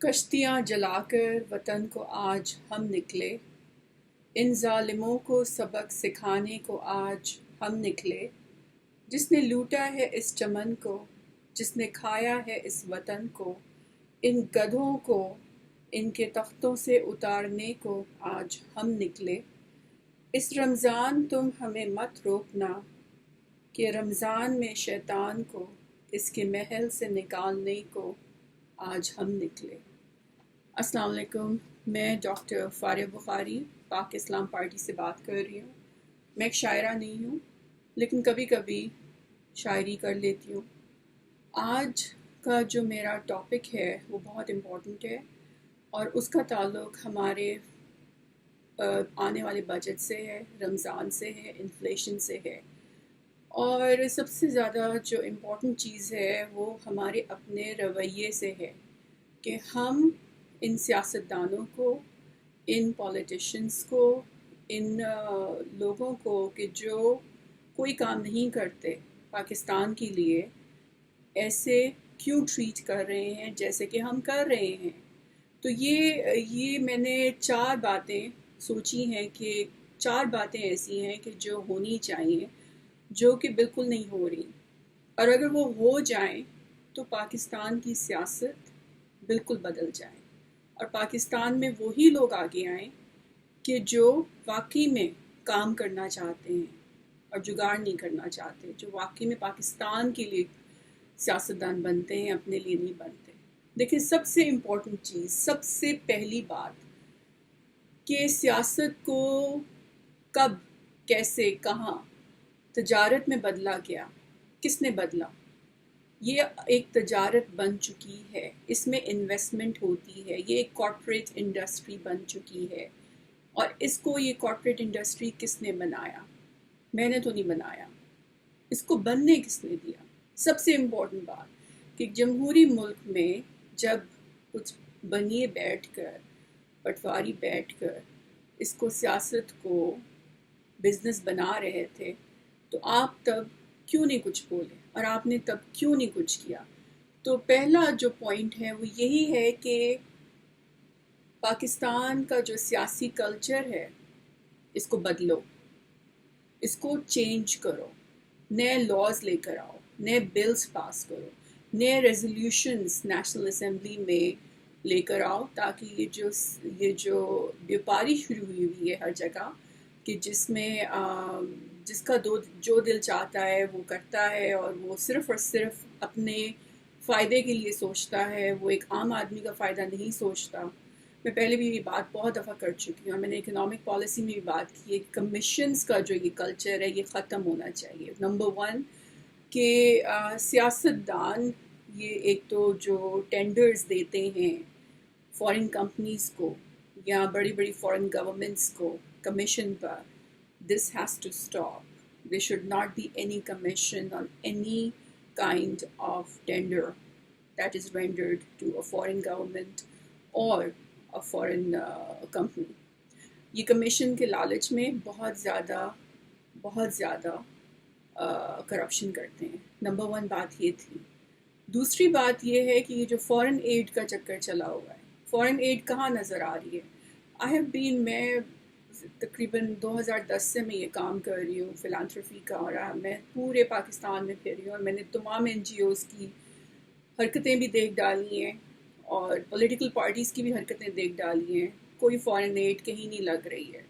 کشتیاں جلا کر وطن کو آج ہم نکلے، ان ظالموں کو سبق سکھانے کو آج ہم نکلے۔ جس نے لوٹا ہے اس چمن کو، جس نے کھایا ہے اس وطن کو، ان گدھوں کو ان کے تختوں سے اتارنے کو آج ہم نکلے۔ اس رمضان تم ہمیں مت روکنا، کہ رمضان میں شیطان کو اس کے محل سے نکالنے کو آج ہم نکلے۔ السلام علیکم، میں ڈاکٹر فارہ بخاری پاک اسلام پارٹی سے بات کر رہی ہوں۔ میں ایک شاعرہ نہیں ہوں، لیکن کبھی کبھی شاعری کر لیتی ہوں۔ آج کا جو میرا ٹاپک ہے وہ بہت امپورٹنٹ ہے، اور اس کا تعلق ہمارے آنے والے بجٹ سے ہے، رمضان سے ہے، انفلیشن سے ہے، اور سب سے زیادہ جو امپورٹنٹ چیز ہے وہ ہمارے اپنے رویے سے ہے، کہ ہم ان سیاستدانوں کو، ان پولیٹیشنز کو، ان لوگوں کو کہ جو کوئی کام نہیں کرتے پاکستان کے لیے، ایسے کیوں ٹریٹ کر رہے ہیں جیسے کہ ہم کر رہے ہیں۔ تو یہ میں نے 4 باتیں سوچی ہیں، کہ 4 باتیں ایسی ہیں کہ جو ہونی چاہیے، جو کہ بالکل نہیں ہو رہی، اور اگر وہ ہو جائیں تو پاکستان کی سیاست بالکل بدل جائے، اور پاکستان میں وہی لوگ آگے آئیں کہ جو واقعی میں کام کرنا چاہتے ہیں اور جگاڑ نہیں کرنا چاہتے، جو واقعی میں پاکستان کے لیے سیاستدان بنتے ہیں، اپنے لیے نہیں بنتے۔ دیکھیں، سب سے امپورٹنٹ چیز، سب سے پہلی بات، کہ سیاست کو کب، کیسے، کہاں تجارت میں بدلا گیا، کس نے بدلا؟ یہ ایک تجارت بن چکی ہے، اس میں انویسٹمنٹ ہوتی ہے، یہ ایک کارپوریٹ انڈسٹری بن چکی ہے۔ اور اس کو، یہ کارپوریٹ انڈسٹری کس نے بنایا؟ میں نے تو نہیں بنایا، اس کو بننے کس نے دیا؟ سب سے امپورٹنٹ بات، کہ جمہوری ملک میں جب کچھ بنیے بیٹھ کر، پٹواری بیٹھ کر اس کو، سیاست کو بزنس بنا رہے تھے، تو آپ تب کیوں نہیں کچھ بولے، اور آپ نے تب کیوں نہیں کچھ کیا؟ تو پہلا جو پوائنٹ ہے وہ یہی ہے کہ پاکستان کا جو سیاسی کلچر ہے، اس کو بدلو، اس کو چینج کرو، نئے لاز لے کر آؤ، نئے بلز پاس کرو، نئے ریزولوشنز نیشنل اسمبلی میں لے کر آؤ، تاکہ یہ جو بیپاری شروع ہوئی ہے ہر جگہ، کہ جس میں جس کا جو دل چاہتا ہے وہ کرتا ہے، اور وہ صرف اور صرف اپنے فائدے کے لیے سوچتا ہے، وہ ایک عام آدمی کا فائدہ نہیں سوچتا۔ میں پہلے بھی یہ بات بہت دفعہ کر چکی ہوں، میں نے اکنامک پالیسی میں بھی بات کی ہے، کمیشنز کا جو یہ کلچر ہے یہ ختم ہونا چاہیے۔ نمبر 1، کہ سیاستدان یہ ایک تو جو ٹینڈرز دیتے ہیں فورن کمپنیز کو یا بڑی بڑی فورن گورنمنٹس کو commission per, this has to stop. There should not be any commission on any kind of tender that is rendered to a foreign government or a foreign company. یہ commission کے لالچ میں بہت زیادہ کرپشن کرتے ہیں۔ Number 1 بات یہ تھی۔ دوسری بات یہ ہے کہ یہ جو فورن ایڈ کا چکر چلا ہوا ہے، فورن ایڈ کہاں نظر آ رہی ہے؟ میں تقریباً 2010 سے میں یہ کام کر رہی ہوں فلانتھرپی کا، اور میں پورے پاکستان میں پھر رہی ہوں، اور میں نے تمام NGOs کی حرکتیں بھی دیکھ ڈالی ہیں، اور پولیٹیکل پارٹیز کی بھی حرکتیں دیکھ ڈالی ہیں۔ کوئی فورن ایڈ کہیں نہیں لگ رہی ہے،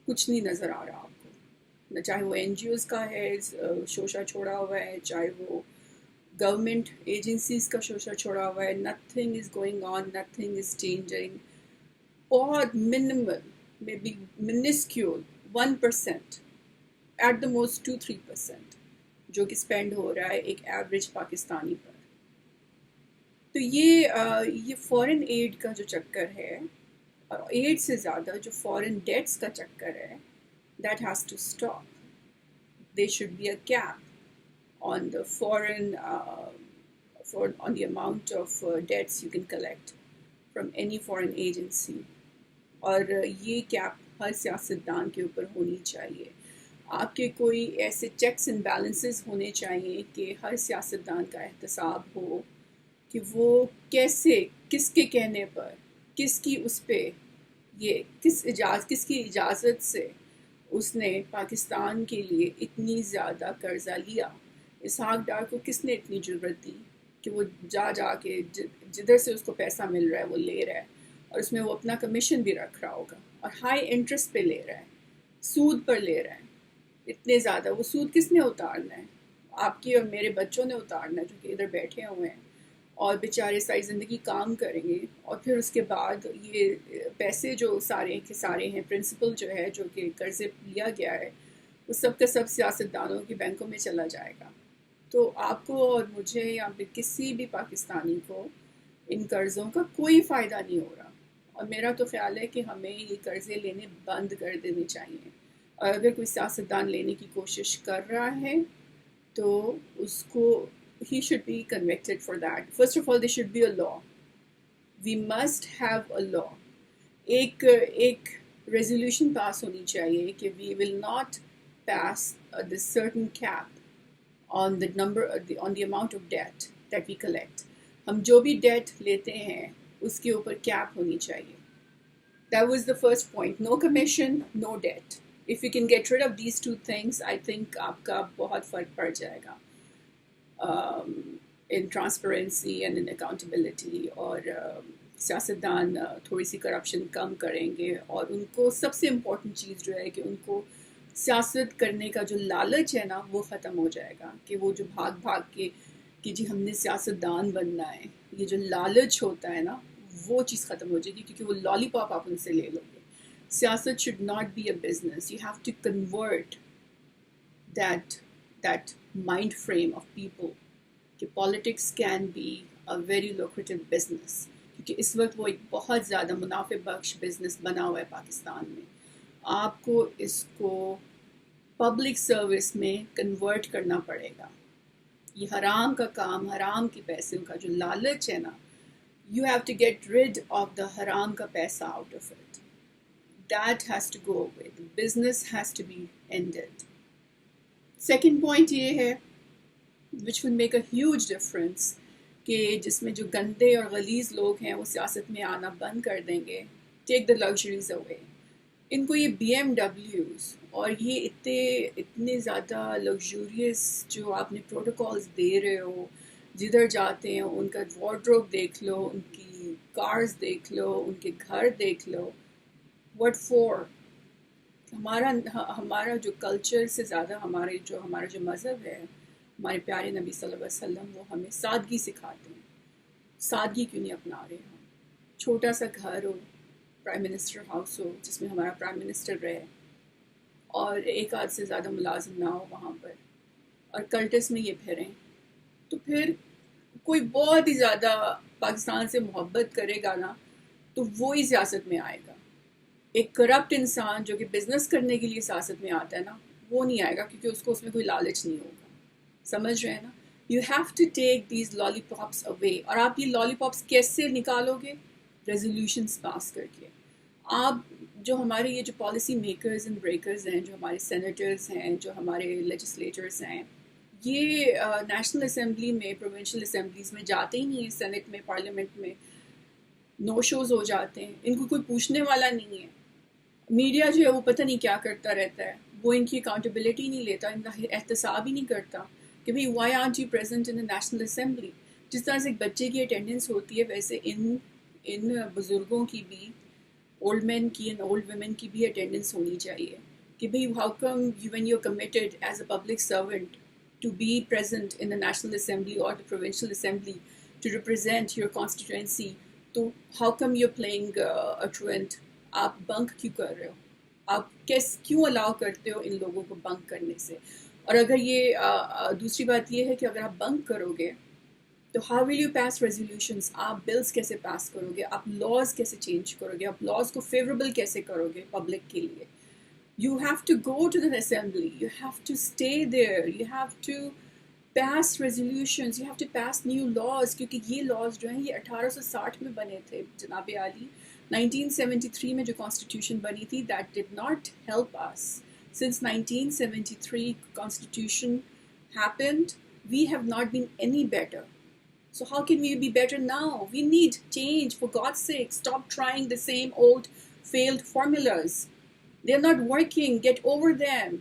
کچھ نہیں نظر آ رہا آپ کو، چاہے وہ NGOs کا ہے شوشہ چھوڑا ہوا ہے، چاہے وہ گورنمنٹ ایجنسیز کا شوشہ چھوڑا ہوا ہے۔ Nothing is going on, nothing is changing. بہت منیمل، میں بی منسکیول 1%، ایٹ دا موسٹ 2-3% جو کہ اسپینڈ ہو رہا ہے ایک ایوریج پاکستانی پر۔ تو یہ فورن ایڈ کا جو چکر ہے، اور ایڈ سے زیادہ جو فورن ڈیٹس کا چکر ہے، that has to stop. There should be a cap on the on the amount of debts you can collect from any foreign agency، اور یہ کیپ ہر سیاستدان کے اوپر ہونی چاہیے۔ آپ کے کوئی ایسے چیکس اینڈ بیلنسز ہونے چاہیے کہ ہر سیاستدان کا احتساب ہو، کہ وہ کیسے، کس کے کہنے پر، کس کی اس پہ، یہ کس کی اجازت سے اس نے پاکستان کے لیے اتنی زیادہ قرضہ لیا. اسحاق ڈار کو کس نے اتنی جرت دی کہ وہ جا کے جدھر سے اس کو پیسہ مل رہا ہے وہ لے رہا ہے، اور اس میں وہ اپنا کمیشن بھی رکھ رہا ہوگا، اور ہائی انٹرسٹ پہ لے رہا ہے، سود پر لے رہا ہے اتنے زیادہ. وہ سود کس نے اتارنا ہے؟ آپ کی اور میرے بچوں نے اتارنا ہے جو کہ ادھر بیٹھے ہوئے ہیں اور بیچارے ساری زندگی کام کریں گے، اور پھر اس کے بعد یہ پیسے جو سارے کے سارے ہیں، پرنسپل جو ہے جو کہ قرضے لیا گیا ہے، وہ سب کا سب سیاستدانوں کی بینکوں میں چلا جائے گا. تو آپ کو اور مجھے یا پھر کسی بھی پاکستانی کو ان قرضوں کا کوئی فائدہ نہیں ہو رہا. اور میرا تو خیال ہے کہ ہمیں یہ قرضے لینے بند کر دینے چاہیے، اور اگر کوئی سیاستدان لینے کی کوشش کر رہا ہے تو اس کو he should be convicted for that. First of all, there should be a law. We must have a law. ایک ریزولوشن پاس ہونی چاہیے کہ we will not pass this certain cap on the number on the amount of debt that we collect. ہم جو بھی date لیتے ہیں اس کے اوپر کیپ ہونی چاہیے. That was the first point. No commission, no debt. If you can get rid of these two things, I think آپ کا بہت فرق پڑ جائے گا in transparency and in accountability. اور سیاستدان تھوڑی سی کرپشن کم کریں گے، اور ان کو سب سے امپورٹنٹ چیز جو ہے کہ ان کو سیاست کرنے کا جو لالچ ہے نا وہ ختم ہو جائے گا. کہ وہ جو بھاگ کے کہ جی ہم نے سیاستدان بننا ہے، یہ جو لالچ ہوتا ہے نا وہ چیز ختم ہو جائے گی، کیونکہ وہ لالی پاپ آپ ان سے لے لو گے. سیاست should not be a business. You have to convert that mind frame of people کہ politics can be a very lucrative business. کیونکہ اس وقت وہ ایک بہت زیادہ منافع بخش بزنس بنا ہوا ہے پاکستان میں. آپ کو اس کو پبلک سروس میں کنورٹ کرنا پڑے گا. یہ حرام کا کام، حرام کے پیسے کا جو لالچ ہے نا، you have to get rid of the حرام کا پیسہ out of it. That has to go away. The business has to be ended. Second point یہ ہے which will make a huge difference کہ جس میں جو گندے اور غلیظ لوگ ہیں وہ سیاست میں آنا بند کر دیں گے. Take the luxuries away. ان کو یہ BMWs اور یہ اتنے زیادہ لگژوریس جو آپ نے پروٹوکالز دے رہے ہو، جدھر جاتے ہیں ان کا وارڈروب دیکھ لو، ان کی کارز دیکھ لو، ان کے گھر دیکھ لو. What for؟ ہمارا جو کلچر سے زیادہ ہمارا جو مذہب ہے، ہمارے پیارے نبی صلی اللہ علیہ وسلم وہ ہمیں سادگی سکھاتے ہیں. سادگی کیوں نہیں اپنا رہے ہم؟ چھوٹا سا گھر ہو، پرائم منسٹر ہاؤس ہو جس میں ہمارا پرائم منسٹر رہے، اور ایک آدھ سے زیادہ ملازم نہ ہو وہاں پر، اور کلٹس میں یہ پھریں، تو پھر کوئی بہت ہی زیادہ پاکستان سے محبت کرے گا نا تو وہی سیاست میں آئے گا. ایک کرپٹ انسان جو کہ بزنس کرنے کے لیے سیاست میں آتا ہے نا وہ نہیں آئے گا، کیونکہ اس میں کوئی لالچ نہیں ہوگا. سمجھ رہے ہیں نا؟ You have to take these lollipops away. اور آپ یہ لالی پاپس کیسے نکالو گے؟ ریزولوشنس پاس کر کے. آپ جو ہمارے یہ جو پالیسی میکرز اینڈ بریکرز ہیں، جو ہمارے سینیٹرز ہیں، جو ہمارے لیجسلیٹرز ہیں، یہ نیشنل اسمبلی میں، پروونشل اسمبلیز میں جاتے ہی نہیں ہیں، سینٹ میں، پارلیمنٹ میں نو شوز ہو جاتے ہیں. ان کو کوئی پوچھنے والا نہیں ہے. میڈیا جو ہے وہ پتہ نہیں کیا کرتا رہتا ہے، وہ ان کی اکاؤنٹیبلٹی نہیں لیتا، ان کا احتساب ہی نہیں کرتا کہ بھئی why aren't you present in National Assembly. جس طرح سے ایک بچے کی اٹینڈنس ہوتی ہے ویسے ان بزرگوں کی بھی، اولڈ مین کی اینڈ اولڈ ویمن کی بھی اٹینڈنس ہونی چاہیے کہ بھئی how come when you are committed as a public servant to be present in the national assembly اور the provincial assembly to represent your constituency, تو how come you are playing truant. آپ bunk کیوں کر رہے ہو؟ آپ کیوں الاؤ کرتے ہو ان لوگوں کو بنک کرنے سے؟ اور اگر یہ دوسری بات یہ ہے کہ اگر آپ بنک کرو گے تو how will you pass resolutions? آپ بلز کیسے پاس کرو گے؟ آپ لاز کیسے چینج کرو گے؟ آپ لاز کو فیوریبل کیسے کرو گے پبلک کے لیے؟ You have to go to the assembly, you have to stay there, you have to pass resolutions, you have to pass new laws. کیونکہ یہ laws جو ہیں یہ 1860 میں بنے تھے جناب عالی. 1973 میں جو constitution بنی تھی that did not help us. Since 1973 constitution happened, we have not been any better. So how can we be better now? We need change, for God's sake. Stop trying the same old failed formulas. They're not working. Get over them.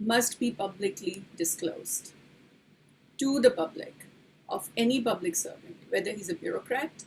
must be publicly disclosed to the public of any public servant, whether he's a bureaucrat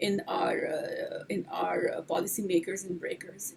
in our policy makers and breakers.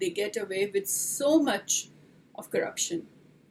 they get away with so much of corruption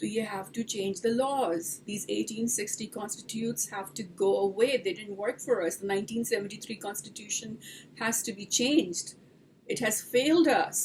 so you have to change the laws. These 1860 constitutes have to go away. They didn't work for us. The 1973 constitution has to be changed. It has failed us.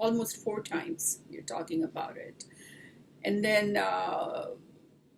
almost 4 times you're talking about it. And then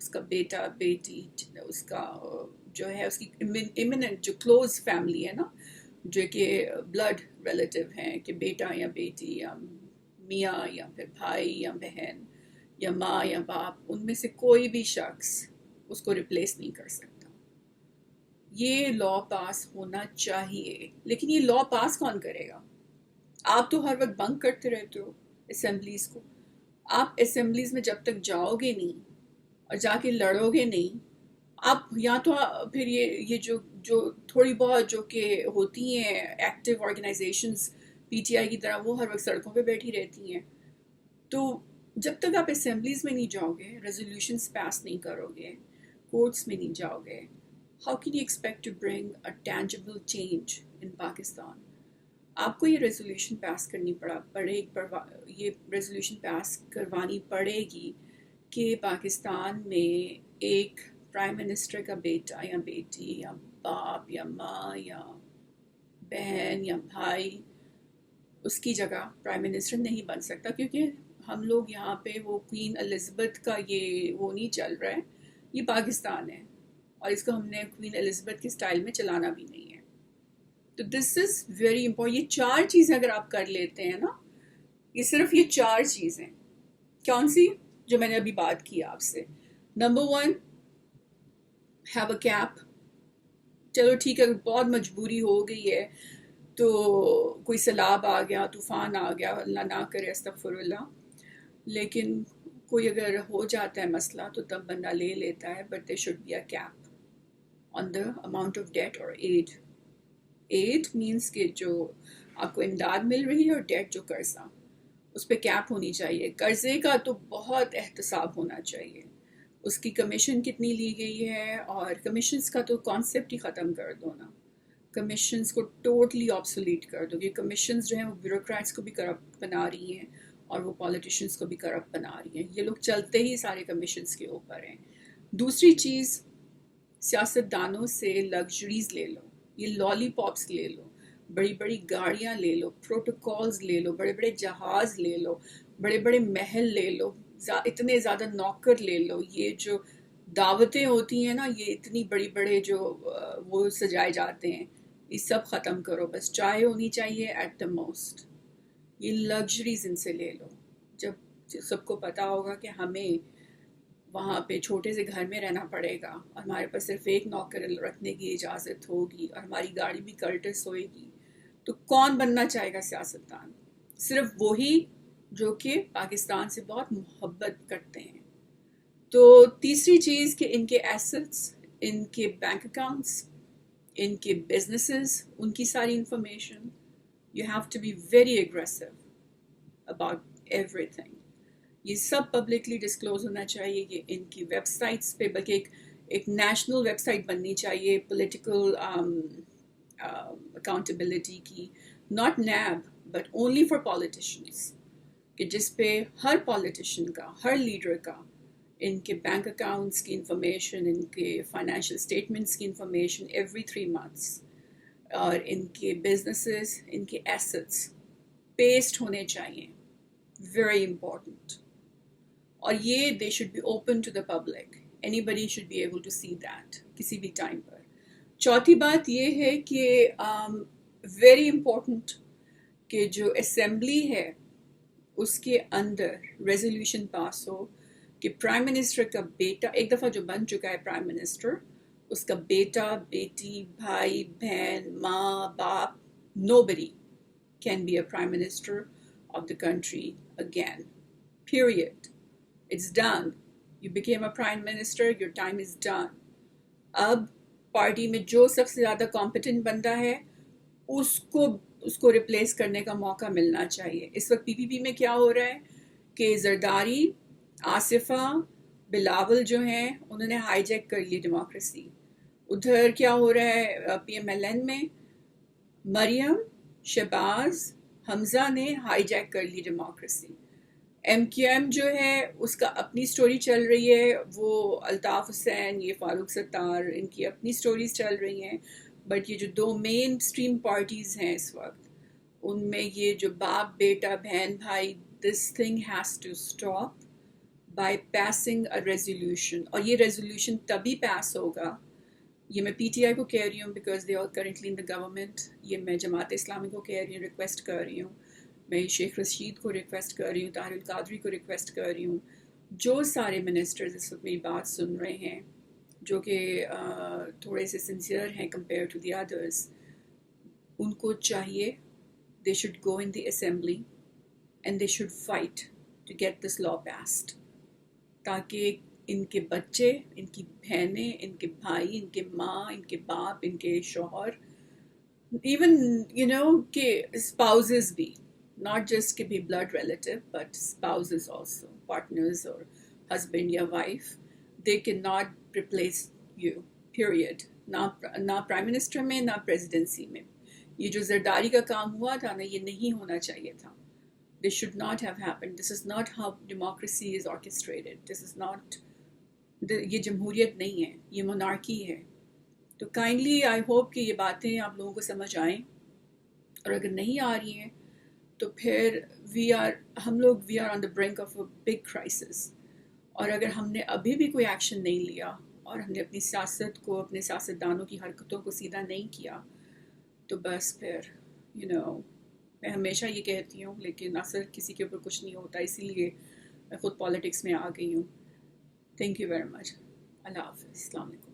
اس کا بیٹا بیٹی، اس کا جو ہے اس کی امیوننٹ جو close family ہے نا، جو کہ بلڈ ریلیٹیو ہیں، کہ بیٹا یا بیٹی یا میاں یا پھر بھائی یا بہن یا ماں یا باپ، ان میں سے کوئی بھی شخص اس کو ریپلیس نہیں کر سکتا. یہ لا پاس ہونا چاہیے. لیکن یہ لا پاس کون کرے گا؟ آپ تو ہر وقت بنک کرتے رہتے ہو اسمبلیز کو. آپ اسمبلیز میں جب تک جاؤ گے نہیں اور جا کے لڑو گے نہیں، آپ یا تو پھر یہ جو تھوڑی بہت جو کہ ہوتی ہیں active organizations PTI کی طرح، وہ ہر وقت سڑکوں پہ بیٹھی رہتی ہیں. تو جب تک آپ اسمبلیز میں نہیں جاؤ گے، ریزولوشنز پاس نہیں کرو گے، کورٹس میں نہیں جاؤ گے، how can you expect to bring a tangible change in Pakistan? آپ کو یہ ریزولوشن پاس کرنی یہ ریزولوشن پاس کروانی پڑے گی کہ پاکستان میں ایک پرائم منسٹر کا بیٹا یا بیٹی یا باپ یا ماں یا بہن یا بھائی اس کی جگہ پرائم منسٹر نہیں بن سکتا. کیونکہ ہم لوگ یہاں پہ وہ کوئین الزبتھ کا یہ وہ نہیں چل رہا ہے. یہ پاکستان ہے اور اس کو ہم نے کوئین الزبتھ کے سٹائل میں چلانا بھی نہیں ہے. تو دس از ویری امپورٹنٹ. یہ 4 چیزیں اگر آپ کر لیتے ہیں نا، یہ صرف یہ 4 چیزیں کون سی جو میں نے ابھی بات کی آپ سے. Number 1، have a cap. چلو ٹھیک ہے، بہت مجبوری ہو گئی ہے تو کوئی سیلاب آ گیا، طوفان آ گیا، اللہ نہ کرے استغفر اللہ، لیکن کوئی اگر ہو جاتا ہے مسئلہ تو تب بندہ لے لیتا ہے. But there should be a cap on the amount of debt اور ایڈ. ایڈ مینس کہ جو آپ کو امداد مل رہی ہے، اور ڈیٹ جو قرضہ، اس پہ کیپ ہونی چاہیے. قرضے کا تو بہت احتساب ہونا چاہیے. اس کی کمیشن کتنی لی گئی ہے، اور کمیشنز کا تو کانسیپٹ ہی ختم کر دو نا. کمیشنز کو ٹوٹلی آبسولیٹ کر دو. یہ کمیشنز جو ہیں وہ بیوروکریٹس کو بھی کرپٹ بنا رہی ہیں اور وہ پالیٹیشنز کو بھی کرپٹ بنا رہی ہیں. یہ لوگ چلتے ہی سارے کمیشنز کے اوپر ہیں. دوسری چیز، سیاست دانوں سے لگژریز لے لو، یہ لالی پاپس لے لو، بڑی بڑی گاڑیاں لے لو، پروٹوکولز لے لو، بڑے بڑے جہاز لے لو، بڑے بڑے محل لے لو، اتنے زیادہ نوکر لے لو. یہ جو دعوتیں ہوتی ہیں نا، یہ اتنی بڑی بڑے جو وہ سجائے جاتے ہیں، یہ سب ختم کرو. بس چائے ہونی چاہیے ایٹ دا موسٹ. یہ لگژریز ان سے لے لو. جب سب کو پتا ہوگا کہ ہمیں وہاں پہ چھوٹے سے گھر میں رہنا پڑے گا اور ہمارے پاس صرف ایک نوکر رکھنے کی اجازت ہوگی اور ہماری گاڑی بھی کرٹس ہوئے گی، تو کون بننا چاہے گا سیاستدان؟ صرف وہی جو کہ پاکستان سے بہت محبت کرتے ہیں. تو تیسری چیز کہ ان کے ایسٹس، ان کے بینک اکاؤنٹس، ان کے بزنسز، ان کی ساری information, you have to be very aggressive about ایوری تھنگ. یہ سب پبلکلی ڈسکلوز ہونا چاہیے. یہ ان کی ویب سائٹس پہ، بلکہ ایک نیشنل ویب سائٹ بننی چاہیے پولیٹیکل اکاؤنٹیبلٹی کی، not NAB but only for politicians, کہ جس پہ ہر پالیٹیشین کا، ہر لیڈر کا، ان کے بینک اکاؤنٹس کی انفارمیشن، ان کے فائنینشیل اسٹیٹمنٹس کی انفارمیشن ایوری 3 months، اور ان کے بزنسز، ان کے ایسٹس پیسٹ ہونے چاہیے. Very important. اور یہ they should be open to the public. Anybody should be able to see that کسی بھی ٹائم پر. چوتھی بات یہ ہے کہ ویری امپورٹنٹ کہ جو اسمبلی ہے اس کے اندر ریزولوشن پاس ہو کہ پرائم منسٹر کا بیٹا، ایک دفعہ جو بن چکا ہے پرائم منسٹر، اس کا بیٹا، بیٹی، بھائی، بہن، ماں، باپ، nobody can be a prime minister of the country again. Period. It's done. You became a prime minister, your time is done. اب پارٹی میں جو سب سے زیادہ کمپیٹنٹ بندہ ہے اس کو ریپلیس کرنے کا موقع ملنا چاہیے. اس وقت پی پی میں کیا ہو رہا ہے کہ زرداری، آصفہ، بلاول جو ہیں انہوں نے ہائی جیک کر لی ڈیموکریسی. ادھر کیا ہو رہا ہے پی ایم ایل این میں، مریم، شہباز، حمزہ نے ہائی جیک کر لی ڈیموکریسی. ایم کیو ایم جو ہے اس کا اپنی سٹوری چل رہی ہے، وہ الطاف حسین، یہ فاروق ستار، ان کی اپنی سٹوریز چل رہی ہیں. بٹ یہ جو 2 مین اسٹریم پارٹیز ہیں اس وقت، ان میں یہ جو باپ بیٹا بہن بھائی، this thing has to stop. by passing a resolution. اور یہ resolution تبھی pass ہوگا, یہ میں پی ٹی آئی کو کہہ رہی ہوں because they are currently in the government, یہ میں جماعت اسلامی کو کہہ رہی ہوں, ریکویسٹ کر رہی ہوں, میں شیخ رشید کو ریکویسٹ کر رہی ہوں, طاہر القادری کو ریکویسٹ کر رہی ہوں, جو سارے منسٹرز اس وقت میری بات سن رہے ہیں جو کہ تھوڑے سے سنسیئر ہیں کمپیئر ٹو دی ادرس, ان کو چاہیے they should go in the assembly and they should fight to get this law passed, تاکہ ان کے بچے, ان کی بہنیں, ان کے بھائی, ان کے ماں, ان کے باپ, ان کے شوہر, ایون کہ spouses بھی, not just کہ بھی blood relative but spouses also, partners or husband یا wife, they cannot replace you, period. نہ پرائم منسٹر میں, نہ پریزیڈنسی میں. یہ جو زرداری کا کام ہوا تھا نا, یہ نہیں ہونا چاہیے تھا. This should not have happened. This is not how democracy is orchestrated. This is not, یہ جمہوریت نہیں ہے, یہ monarchy ہے. تو کائنڈلی آئی ہوپ کہ یہ باتیں آپ لوگوں کو سمجھ آئیں, اور اگر نہیں آ رہی ہیں تو پھر ہم لوگ we are on the brink of a big crisis. اور اگر ہم نے ابھی بھی کوئی ایکشن نہیں لیا اور ہم نے اپنی سیاست کو, اپنے سیاستدانوں کی حرکتوں کو سیدھا نہیں کیا, تو بس پھر میں ہمیشہ یہ کہتی ہوں, لیکن اثر کسی کے اوپر کچھ نہیں ہوتا, اسی لیے میں خود پالیٹکس میں آ گئی ہوں. Thank you very much. اللہ حافظ. السلام علیکم.